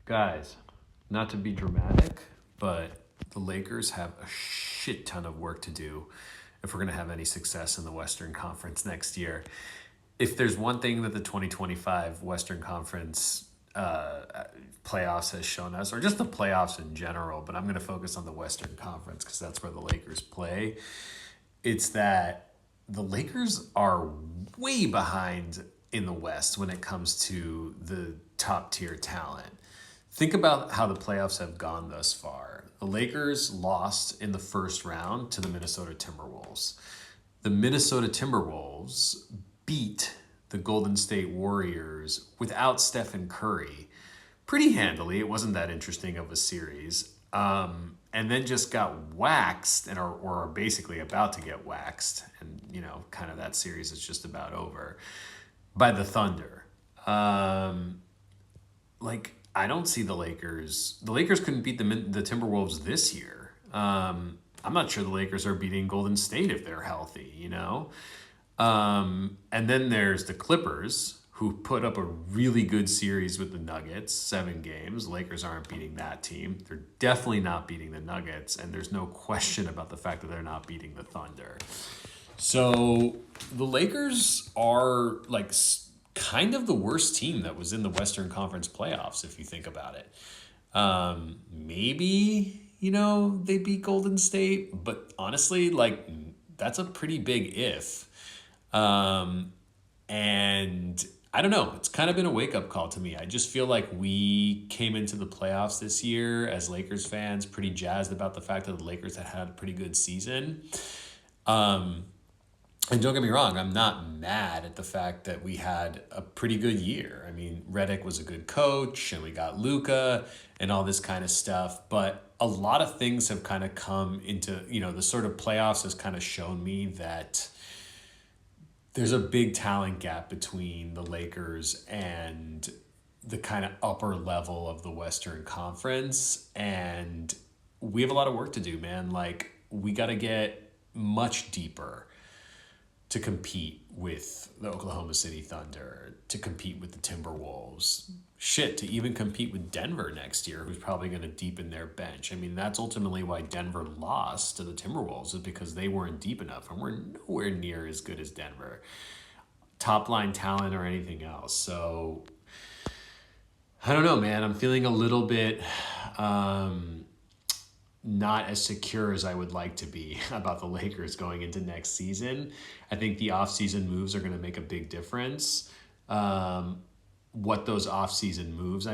Guys, not to be dramatic, but the Lakers have a shit ton of work to do if we're going to have any success in the Western Conference next year. If there's one thing that the 2025 Western Conference playoffs has shown us, or just the playoffs in general, but I'm going to focus on the Western Conference because that's where the Lakers play, it's that the Lakers are way behind in the West when it comes to the top tier talent. Think about how the playoffs have gone thus far. The Lakers lost in the first round to the Minnesota Timberwolves. The Minnesota Timberwolves beat the Golden State Warriors without Stephen Curry pretty handily. It wasn't that interesting of a series. And then just got waxed and are basically about to get waxed. And, kind of that series is just about over by the Thunder. I don't see the Lakers. The Lakers couldn't beat the Timberwolves this year. I'm not sure the Lakers are beating Golden State if they're healthy, And then there's the Clippers, who put up a really good series with the Nuggets, 7 games. Lakers aren't beating that team. They're definitely not beating the Nuggets, and there's no question about the fact that they're not beating the Thunder. So the Lakers are kind of the worst team that was in the Western Conference playoffs, if you think about it. Maybe, they beat Golden State, but honestly, that's a pretty big if. And I don't know. It's kind of been a wake-up call to me. I just feel like we came into the playoffs this year as Lakers fans pretty jazzed about the fact that the Lakers had a pretty good season. And don't get me wrong, I'm not mad at the fact that we had a pretty good year. I mean, Redick was a good coach, and we got Luka and all this kind of stuff. But a lot of things have kind of come into, the sort of playoffs has kind of shown me that there's a big talent gap between the Lakers and the kind of upper level of the Western Conference. And we have a lot of work to do, man. We got to get much deeper to compete with the Oklahoma City Thunder, to compete with the Timberwolves, to even compete with Denver next year, who's probably going to deepen their bench. I mean, that's ultimately why Denver lost to the Timberwolves, is because they weren't deep enough, and we're nowhere near as good as Denver, top line talent or anything else. So I don't know, man. I'm feeling a little bit not as secure as I would like to be about the Lakers going into next season. I think the offseason moves are going to make a big difference. What those offseason moves,